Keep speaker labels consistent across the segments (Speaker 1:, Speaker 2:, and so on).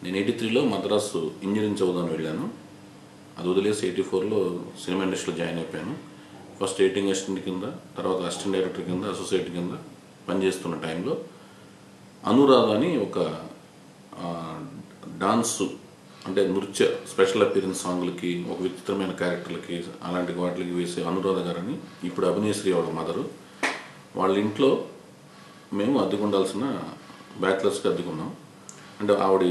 Speaker 1: నేను 83లో మద్రాసు ఇంజనీరింగ్ చదువుదాని వెళ్ళాను. అది వదిలేసి 84లో సినిమా ఇండస్ట్రీలో జాయిన్ అయిపోయాను. ఫస్ట్ ఎడిటింగ్ అసిస్టెంట్ కింద, తర్వాత అసిస్టెంట్ డైరెక్టర్ కింద, అసోసియేట్ కింద పనిచేస్తున్న టైంలో అనురాధ అని ఒక డాన్సు అంటే నృత్య స్పెషల్ అపీరెన్స్ సాంగ్లకి, ఒక విచిత్రమైన క్యారెక్టర్లకి, అలాంటి వాటికి వేసే అనురాధ గారని, ఇప్పుడు అభినయశ్రీ వాళ్ళ మదరు, వాళ్ళ ఇంట్లో మేము అద్దెకుండాల్సిన బ్యాచిలర్స్కి అద్దెకున్నాం. అంటే ఆవిడ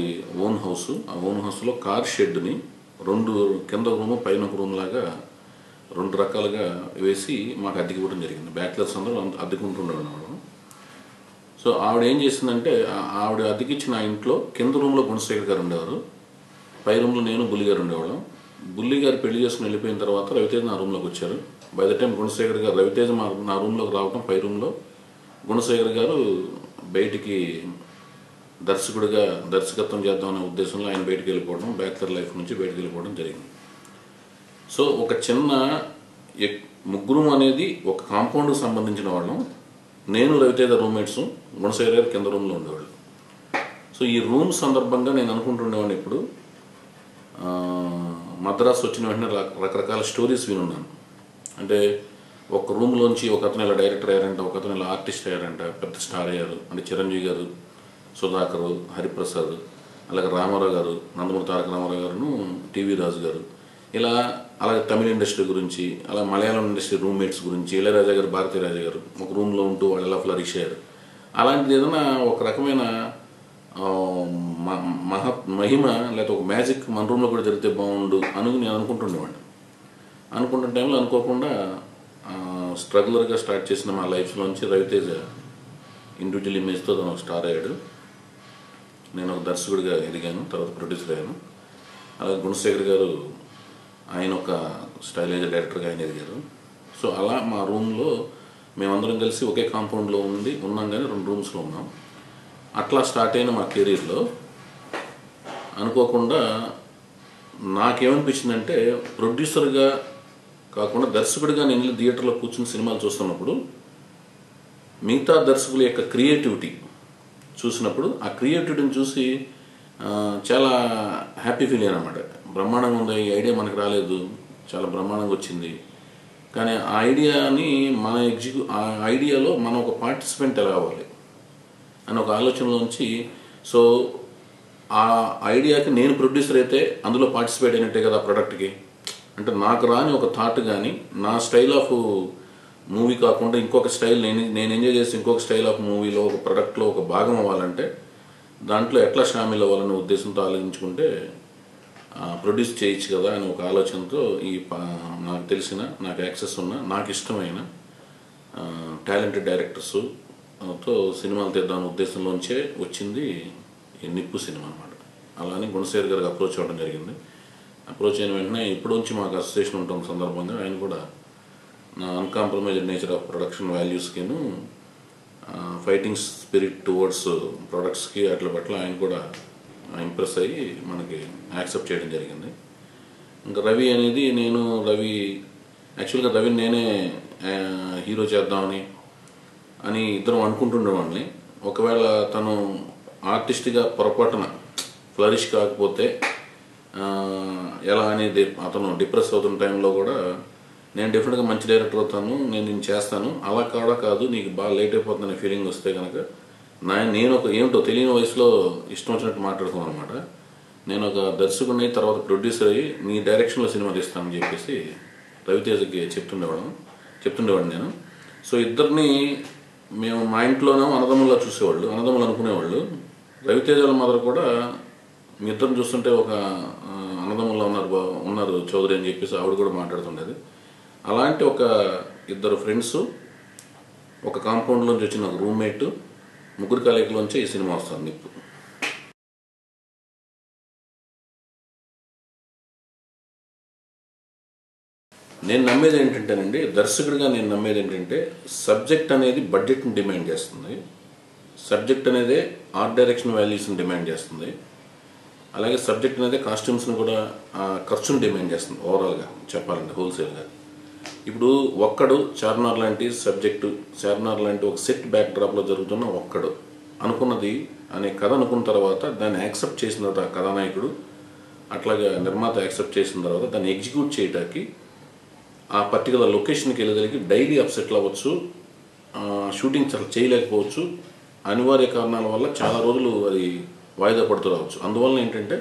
Speaker 1: ఓన్ హౌస్, ఆ ఓన్ హౌస్లో కార్ షెడ్ని 2 కింద రూము పైన ఒక రూమ్ లాగా 2 రకాలుగా వేసి మాకు అద్దెకి ఇవ్వడం జరిగింది. బ్యాచిలర్స్ అందరూ అద్దెకుంటుండేవాళ్ళం. సో ఆవిడ ఏం చేసిందంటే, ఆవిడ అద్దెకిచ్చిన ఆ ఇంట్లో కింద రూమ్లో గుణశేఖర్ గారు ఉండేవారు, పై రూమ్లో నేను బుల్లి గారు ఉండేవాళ్ళం. బుల్లి గారు పెళ్లి చేసుకుని వెళ్ళిపోయిన తర్వాత రవితేజ్ నా రూమ్లోకి వచ్చారు. బై ద టైం గుణశేఖర్ గారు, రవితేజ్ నా రూమ్లోకి రావడం పై రూమ్లో, గుణశేఖర్ గారు బయటికి దర్శకుడిగా దర్శకత్వం చేద్దామనే ఉద్దేశంలో ఆయన బయటికి వెళ్ళిపోవడం, బ్యాచిలర్ లైఫ్ నుంచి బయటికి వెళ్ళిపోవడం జరిగింది. సో ఒక చిన్న ముగ్గురు అనేది ఒక కాంపౌండ్కి సంబంధించిన వాళ్ళం. నేను రవితేజ రూమ్మేట్స్, గుణశేఖర్ గారు కింద రూమ్లో ఉండేవాళ్ళు. సో ఈ రూమ్ సందర్భంగా నేను అనుకుంటుండేవాడిని, ఇప్పుడు మద్రాసు వచ్చిన వెంటనే రకరకాల స్టోరీస్ వినున్నాను. అంటే ఒక రూమ్లోంచి ఒక అతను ఇలా డైరెక్టర్ అయ్యారంట, ఒక అతను ఇలా ఆర్టిస్ట్ అయ్యారంట, పెద్ద స్టార్ అయ్యారు. అంటే చిరంజీవి గారు, సుధాకర్, హరిప్రసాద్, అలాగే రామారావు గారు, నందమూరి తారక రామారావు గారును, టీవీ రాజు గారు, ఇలా అలాగే తమిళ ఇండస్ట్రీ గురించి, అలా మలయాళం ఇండస్ట్రీ రూమ్మేట్స్ గురించి, ఇళయరాజా గారు, భారతీరాజా గారు ఒక రూమ్లో ఉంటూ వాళ్ళు ఎలా ఫ్లరిష్ అయ్యారు, అలాంటిది ఏదైనా ఒక రకమైన మహిమ లేకపోతే ఒక మ్యాజిక్ మన రూమ్లో కూడా జరిగితే బాగుండు అని నేను అనుకుంటుండేవాడిని. అనుకుంటున్న టైంలో అనుకోకుండా స్ట్రగులర్గా స్టార్ట్ చేసిన మా లైఫ్లోంచి రవితేజ ఇండివిజువల్ ఇమేజ్తో తను ఒక స్టార్ అయ్యాడు. నేను ఒక దర్శకుడిగా ఎదిగాను, తర్వాత ప్రొడ్యూసర్ అయ్యాను. అలాగే గుణశేఖర్ గారు, ఆయన ఒక స్టైలైజ్ డైరెక్టర్గా ఆయన ఎదిగారు. సో అలా మా రూమ్లో మేమందరం కలిసి ఒకే కాంపౌండ్లో ఉన్నాం, కానీ 2 రూమ్స్లో ఉన్నాం. అట్లా స్టార్ట్ అయిన మా కెరీర్లో అనుకోకుండా నాకేమనిపించిందంటే, ప్రొడ్యూసర్గా కాకుండా దర్శకుడిగా నేను వెళ్ళి థియేటర్లో కూర్చుని సినిమాలు చూస్తున్నప్పుడు మిగతా దర్శకుల యొక్క క్రియేటివిటీ చూసినప్పుడు, ఆ క్రియేటివిటీని చూసి చాలా హ్యాపీ ఫీల్ అయ్యాను అన్నమాట. బ్రహ్మాండంగా ఉంది, ఈ ఐడియా మనకు రాలేదు, చాలా బ్రహ్మాండంగా వచ్చింది. కానీ ఆ ఐడియాని ఆ ఐడియాలో మనం ఒక పార్టిసిపెంట్ ఎలా అవ్వాలి అని ఒక ఆలోచనలోంచి, సో ఆ ఐడియాకి నేను ప్రొడ్యూసర్ అయితే అందులో పార్టిసిపేట్ అయినట్టే కదా ఆ ప్రొడక్ట్కి. అంటే నాకు రాని ఒక థాట్ కానీ, నా స్టైల్ ఆఫ్ మూవీ కాకుండా ఇంకొక స్టైల్, నేను ఎంజాయ్ చేసి ఇంకొక స్టైల్ ఆఫ్ మూవీలో ఒక ప్రొడక్ట్లో ఒక భాగం అవ్వాలంటే దాంట్లో ఎట్లా షామిల్ అవ్వాలనే ఉద్దేశంతో ఆలోచించుకుంటే ప్రొడ్యూస్ చేయొచ్చు కదా అని ఒక ఆలోచనతో నాకు తెలిసిన, నాకు యాక్సెస్ ఉన్న, నాకు ఇష్టమైన టాలెంటెడ్ డైరెక్టర్స్తో సినిమాలు తీద్దామనే ఉద్దేశంలోంచే వచ్చింది ఈ నిప్పు సినిమా అన్నమాట. అలానే గుణశేఖర్ గారికి అప్రోచ్ అవ్వడం జరిగింది. అప్రోచ్ అయిన వెంటనే ఇప్పుడు నుంచి మాకు అసోసియేషన్ ఉంటున్న సందర్భంగా ఆయన కూడా నా అన్కాంప్రమైజ్డ్ నేచర్ ఆఫ్ ప్రొడక్షన్ వాల్యూస్కిను, ఫైటింగ్ స్పిరిట్ టువర్డ్స్ ప్రొడక్ట్స్కి అట్ల పట్ల ఆయన కూడా ఇంప్రెస్ అయ్యి మనకి యాక్సెప్ట్ చేయడం జరిగింది. ఇంకా రవి అనేది, యాక్చువల్గా రవిని నేనే హీరో చేద్దామని ఇద్దరం అనుకుంటుండేవాడిని. ఒకవేళ తను ఆర్టిస్ట్గా పొరపాటున ఫ్లరిష్ కాకపోతే ఎలా అనేది అతను డిప్రెస్ అవుతున్న టైంలో కూడా నేను డెఫినెట్గా మంచి డైరెక్టర్ అవుతాను, నేను చేస్తాను, అలా కాదు నీకు బాగా లేట్ అయిపోతుందనే ఫీలింగ్ వస్తే కనుక నేను ఒక ఏమిటో తెలియని వయసులో ఇష్టం వచ్చినట్టు మాట్లాడుతాను అనమాట. నేను ఒక దర్శకుడిని, తర్వాత ప్రొడ్యూసర్ అయ్యి నీ డైరెక్షన్లో సినిమా తీస్తానని చెప్పేసి రవితేజకి చెప్తుండేవాడిని నేను. సో ఇద్దరిని మేము మా ఇంట్లోనూ అన్నదమ్ములా చూసేవాళ్ళు, అన్నదమ్ములు అనుకునేవాళ్ళు. రవితేజ వాళ్ళ మదర్ కూడా మీ ఇద్దరిని చూస్తుంటే ఒక అన్నదమ్ముల్లో ఉన్నారు చౌదరి అని చెప్పేసి ఆవిడ కూడా మాట్లాడుతుండేది. అలాంటి ఒక ఇద్దరు ఫ్రెండ్స్, ఒక కాంపౌండ్లోంచి వచ్చిన ఒక రూమ్మేట్, ముగ్గురు కలయికలోంచి ఈ సినిమా వస్తుంది నిప్పు. నేను నమ్మేది ఏంటంటేనండి, దర్శకుడిగా నేను నమ్మేది ఏంటంటే, సబ్జెక్ట్ అనేది బడ్జెట్ని డిమాండ్ చేస్తుంది, సబ్జెక్ట్ అనేది ఆర్ట్ డైరెక్షన్ వాల్యూస్ని డిమాండ్ చేస్తుంది, అలాగే సబ్జెక్ట్ అనేది కాస్ట్యూమ్స్ని కూడా ఖర్చును డిమాండ్ చేస్తుంది. ఓవరాల్గా చెప్పాలంటే హోల్సేల్గా ఇప్పుడు ఒక్కడు చార్మినార్ లాంటి సబ్జెక్టు, చార్మినార్ లాంటి ఒక సెట్ బ్యాక్ డ్రాప్లో జరుగుతున్న ఒక్కడు అనుకున్నది అనే కథ అనుకున్న తర్వాత దాన్ని యాక్సెప్ట్ చేసిన తర్వాత కథానాయకుడు అట్లాగే నిర్మాత యాక్సెప్ట్ చేసిన తర్వాత దాన్ని ఎగ్జిక్యూట్ చేయడానికి ఆ పర్టికులర్ లొకేషన్కి వెళ్ళేదానికి డైలీ అప్సెట్లు అవ్వచ్చు, షూటింగ్ చాలా చేయలేకపోవచ్చు, అనివార్య కారణాల వల్ల చాలా రోజులు అది వాయిదా పడుతూ రావచ్చు. అందువల్ల ఏంటంటే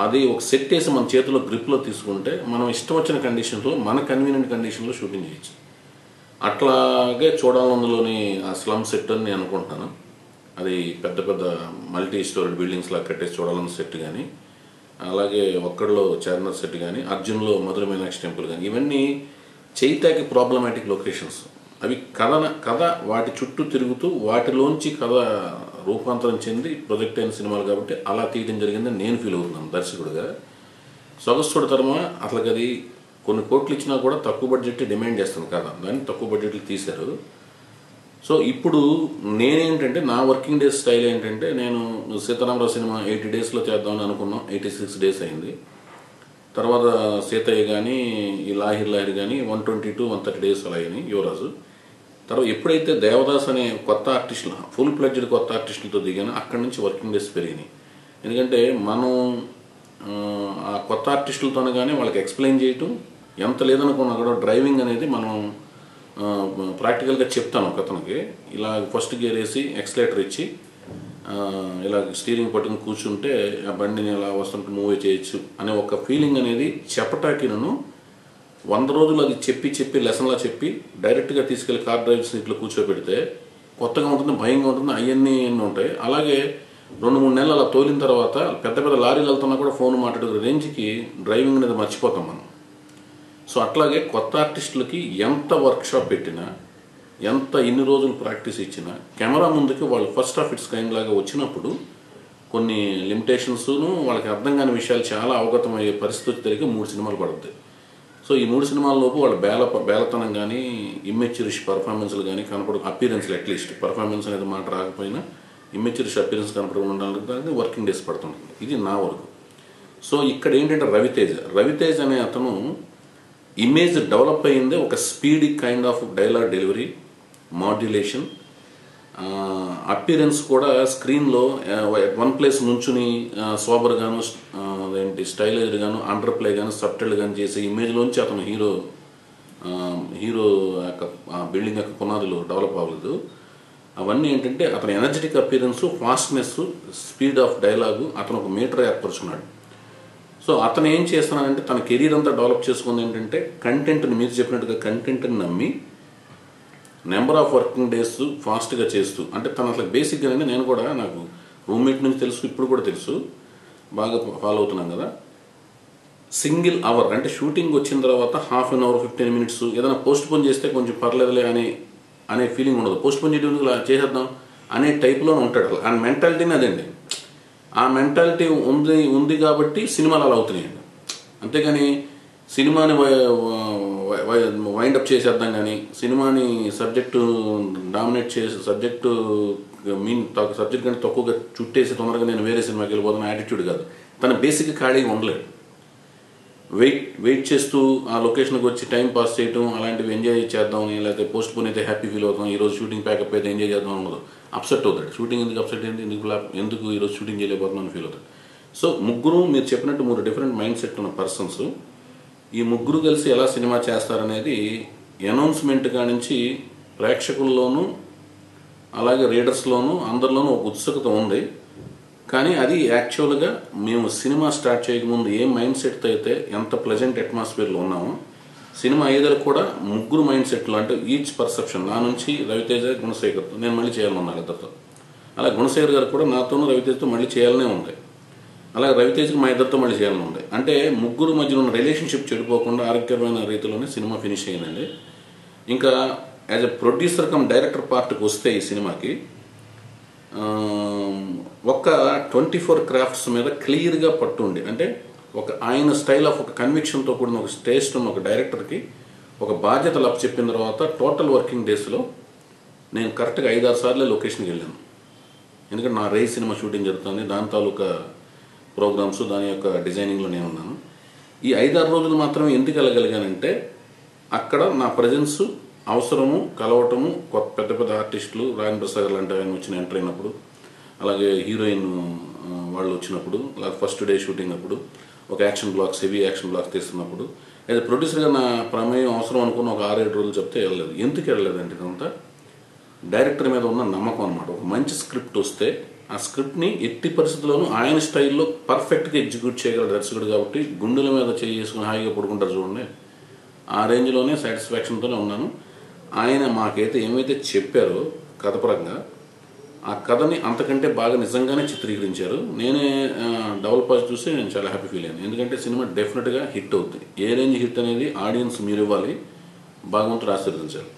Speaker 1: అది ఒక సెట్ వేసి మన చేతిలో గ్రిప్లో తీసుకుంటే మనం ఇష్టం వచ్చిన కండిషన్లో మన కన్వీనియంట్ కండిషన్లో షూటింగ్ చేయొచ్చు. అట్లాగే చూడాలందులోని ఆ స్లమ్ సెట్ అని నేను అనుకుంటున్నాను. అది పెద్ద పెద్ద మల్టీ స్టోరీ బిల్డింగ్స్ లా కట్టేసి చూడాలన్న సెట్ కానీ, అలాగే ఒక్కడిలో చార్మినార్ సెట్ కానీ, అర్జున్లో మధుర మీనాక్షి టెంపుల్ కానీ, ఇవన్నీ చైతాకి ప్రాబ్లమాటిక్ లొకేషన్స్. అవి కథ వాటి చుట్టూ తిరుగుతూ వాటిలోంచి కథ రూపాంతరం చెంది ప్రొజెక్ట్ అయిన సినిమాలు కాబట్టి అలా తీయడం జరిగిందని నేను ఫీల్ అవుతున్నాను దర్శకుడిగా. సొగసుడు తరమ అసలు అది కొన్ని కోట్లు ఇచ్చినా కూడా తక్కువ బడ్జెట్ డిమాండ్ చేస్తాను కదా, దాన్ని తక్కువ బడ్జెట్లు తీశారు. సో ఇప్పుడు నేనేంటంటే నా వర్కింగ్ డేస్ స్టైల్ ఏంటంటే, నేను సీతారామరావు సినిమా 80 డేస్లో చేద్దామని అనుకున్నాం, 86 డేస్ అయింది. తర్వాత సీతయ్య కానీ, ఈ లాహిర్ కానీ 120 to 130 డేస్ అలా అయినాయి యువరాజు. తర్వాత ఎప్పుడైతే దేవదాస్ అనే కొత్త ఆర్టిస్టులు, ఫుల్ ప్లెడ్జ్డ్ కొత్త ఆర్టిస్టులతో దిగానో అక్కడి నుంచి వర్కింగ్ డేస్ పెరిగినాయి. ఎందుకంటే మనం ఆ కొత్త ఆర్టిస్టులతోనే కానీ వాళ్ళకి ఎక్స్ప్లెయిన్ చేయటం, ఎంత లేదనుకున్నా కూడా డ్రైవింగ్ అనేది మనం ప్రాక్టికల్గా చెప్తాను ఒక అతనికి, ఇలా ఫస్ట్ గేర్ వేసి ఎక్స్లేటర్ ఇచ్చి ఇలా స్టీరింగ్ పట్టుకుని కూర్చుంటే ఆ బండిని ఇలా వస్తుంటే మూవ్ చేయొచ్చు అనే ఒక ఫీలింగ్ అనేది చెప్పటానికి నన్ను 100 రోజులు అది చెప్పి లెసన్లా చెప్పి డైరెక్ట్గా తీసుకెళ్ళి కార్ డ్రైవ్ సీట్లో కూర్చోబెడితే కొత్తగా ఉంటుంది, భయంగా ఉంటుంది, అవన్నీ ఉంటాయి. అలాగే 2-3 నెలలు అలా తోలిన తర్వాత పెద్ద పెద్ద లారీలు వెళ్తున్నా కూడా ఫోన్ మాట్లాడే రేంజ్కి డ్రైవింగ్ అనేది మర్చిపోతాం మనం. సో అట్లాగే కొత్త ఆర్టిస్టులకి ఎంత వర్క్షాప్ పెట్టినా, ఎంత ఇన్ని రోజులు ప్రాక్టీస్ ఇచ్చినా కెమెరా ముందుకి వాళ్ళు ఫస్ట్ ఆఫ్ ఇట్స్ కైండ్ లాగా వచ్చినప్పుడు కొన్ని లిమిటేషన్స్ను వాళ్ళకి అర్థం కాని విషయాలు చాలా అవగతమయ్యే పరిస్థితి తిరిగి 3 సినిమాలు పడుతుంది. సో ఈ 3 సినిమాల్లోపు వాళ్ళ బేలతనం కానీ, ఇమ్మెచ్యూరిష్ పర్ఫార్మెన్స్లు కానీ అపీరెన్స్లు, అట్లీస్ట్ పర్ఫార్మెన్స్ అనేది మాట రాకపోయినా ఇమ్మెచ్యూరిష్ అపీరెన్స్ కనపడి ఉండడానికి వర్కింగ్ డేస్ పడుతుంది. ఇది నా వరకు. సో ఇక్కడ ఏంటంటే రవితేజ్ అనే అతను ఇమేజ్ డెవలప్ అయ్యిందే ఒక speedy kind of dialogue delivery, modulation, appearance కూడా స్క్రీన్లో వన్ ప్లేస్ నుంచుని సోబర్ గాను, ఏంటి స్టైలైజ్డ్ గాను, అండర్ ప్లే గాను, సబ్టైల్ గాను చేసే ఇమేజ్లోంచి అతను హీరో బిల్డింగ్ యొక్క పునాదులు డెవలప్ అవ్వలేదు. అవన్నీ ఏంటంటే అతని energetic appearance, fastness, speed of dialogue అతను ఒక మీటర్ ఏర్పరుచుకున్నాడు. సో అతను ఏం చేస్తున్నాడంటే తన కెరీర్ అంతా డెవలప్ చేసుకుంది ఏంటంటే కంటెంట్ని, మీరు చెప్పినట్టుగా కంటెంట్ని నమ్మి నెంబర్ ఆఫ్ వర్కింగ్ డేస్ ఫాస్ట్గా చేస్తూ, అంటే తను అసలు బేసిక్గా నేను కూడా నాకు రూమ్మేట్ నుంచి తెలుసు, ఇప్పుడు కూడా తెలుసు, బాగా ఫాలో అవుతున్నాం కదా. సింగిల్ అవర్ అంటే షూటింగ్ వచ్చిన తర్వాత హాఫ్ అన్ అవర్ 15 minutes ఏదైనా పోస్ట్ పోన్ చేస్తే కొంచెం పర్లేదులే అనే ఫీలింగ్ ఉండదు. పోస్ట్ పోన్ చేయడం ఇలా చేసేద్దాం అనే టైప్లోనే ఉంటాడు. ఆ మెంటాలిటీని అదండి, ఆ మెంటాలిటీ ఉంది కాబట్టి సినిమాలు అలా అవుతున్నాయండి. అంతేగాని సినిమాని వైండప్ చేసేద్దాం కానీ, సినిమాని సబ్జెక్టు డామినేట్ చేసి సబ్జెక్టు సబ్జెక్ట్ కంటే తక్కువగా చుట్టేసి తొందరగా నేను వేరే సినిమాకి వెళ్ళిపోతున్న యాటిట్యూడ్ కాదు. తన బేసిక్ ఖాళీగా ఉండలేడు. వెయిట్ చేస్తూ ఆ లొకేషన్కి వచ్చి టైం పాస్ చేయడం, అలాంటివి ఎంజాయ్ చేద్దామని, లేకపోతే పోస్ట్ పోన్ అయితే హ్యాపీ ఫీల్ అవుతాం, ఈరోజు షూటింగ్ ప్యాకప్ అయితే ఎంజాయ్ చేద్దాం ఉండదు, అప్సెట్ అవుతాడు. షూటింగ్ ఎందుకు అప్సెట్ అయింది, ఎందుకు ఈరోజు షూటింగ్ చేయలేకపోతున్నాం అని ఫీల్ అవుతాడు. సో ముగ్గురు మీరు చెప్పినట్టు 3 డిఫరెంట్ మైండ్ సెట్ ఉన్న పర్సన్స్, ఈ ముగ్గురు కలిసి ఎలా సినిమా చేస్తారనేది అనౌన్స్మెంట్ కానించి ప్రేక్షకుల్లోనూ అలాగే రీడర్స్లోనూ అందరిలోనూ ఒక ఉత్సుకత ఉంది. కానీ అది యాక్చువల్గా మేము సినిమా స్టార్ట్ చేయకముందు ఏ మైండ్ సెట్తో అయితే ఎంత ప్లెజెంట్ అట్మాస్ఫియర్లో ఉన్నామో, సినిమా అయ్యేదారు కూడా ముగ్గురు మైండ్ సెట్లు, అంటే ఈచ్ పర్సెప్షన్, నా నుంచి రవితేజ, గుణశేఖర్తో నేను మళ్ళీ చేయాలనున్నాను ఇద్దరితో, అలా గుణశేఖర్ గారు కూడా నాతోనూ రవితేజతో మళ్ళీ చేయాలనే ఉంది, అలాగే రవితేజకి మా ఇద్దరితో మళ్ళీ చేయాలని ఉంది. అంటే ముగ్గురు మధ్యలో ఉన్న రిలేషన్షిప్ చెడిపోకుండా ఆరోగ్యకరమైన రీతిలోనే సినిమా ఫినిష్ అయ్యిందండి. ఇంకా as a producer come director పార్ట్కి వస్తే ఈ సినిమాకి ఒక 24 క్రాఫ్ట్స్ మీద క్లియర్గా పట్టుండి, అంటే ఒక ఆయన స్టైల్ ఆఫ్ ఒక కన్విక్షన్తో కూడిన ఒక టేస్ట్ ఉన్న ఒక డైరెక్టర్కి ఒక బాధ్యతలు అప్పచెప్పిన తర్వాత టోటల్ వర్కింగ్ డేస్లో నేను కరెక్ట్గా 5-6 సార్లే లొకేషన్కి వెళ్ళాను. ఎందుకంటే నా రేస్ సినిమా షూటింగ్ జరుగుతుంది, దాని తాలూకా ప్రోగ్రామ్స్, దాని యొక్క డిజైనింగ్లో నేను ఉన్నాను. ఈ 5-6 రోజులు మాత్రమే ఎందుకు వెళ్ళగలిగానంటే అక్కడ నా ప్రజెన్స్ అవసరము, కలవటము, పెద్ద పెద్ద ఆర్టిస్టులు, రాజన్ ప్రసాద్ లాంటి ఆయన వచ్చిన ఎంటర్ అయినప్పుడు, అలాగే హీరోయిన్ వాళ్ళు వచ్చినప్పుడు, అలాగే ఫస్ట్ డే షూటింగ్ అప్పుడు ఒక action blocks, heavy action blocks తీస్తున్నప్పుడు అయితే ప్రొడ్యూసర్గా నా ప్రమేయం అవసరం అనుకున్న ఒక 6-7 రోజులు చెప్తే వెళ్ళలేదు. ఎందుకు వెళ్ళలేదంటే ఇదంతా డైరెక్టర్ మీద ఉన్న నమ్మకం అనమాట. ఒక మంచి స్క్రిప్ట్ వస్తే ఆ స్క్రిప్ట్ని ఎట్టి పరిస్థితుల్లోనూ ఆయన స్టైల్లో పర్ఫెక్ట్గా ఎగ్జిక్యూట్ చేయగల దర్శకుడు కాబట్టి గుండెల మీద చేసుకుని హాయిగా పడుకుంటారు చూడండి, ఆ రేంజ్లోనే సాటిస్ఫాక్షన్తోనే ఉన్నాను. ఆయన మాకైతే ఏమైతే చెప్పారో కథపరంగా ఆ కథని అంతకంటే బాగా నిజంగానే చిత్రీకరించారు. నేనే డెవలపర్స్ చూసి నేను చాలా హ్యాపీ ఫీల్ అయ్యాను. ఎందుకంటే సినిమా డెఫినెట్గా హిట్ అవుతుంది. ఏ రేంజ్ హిట్ అనేది ఆడియన్స్ మీరు ఇవ్వాలి, భగవంతుడు ఆశీర్వదించాలి.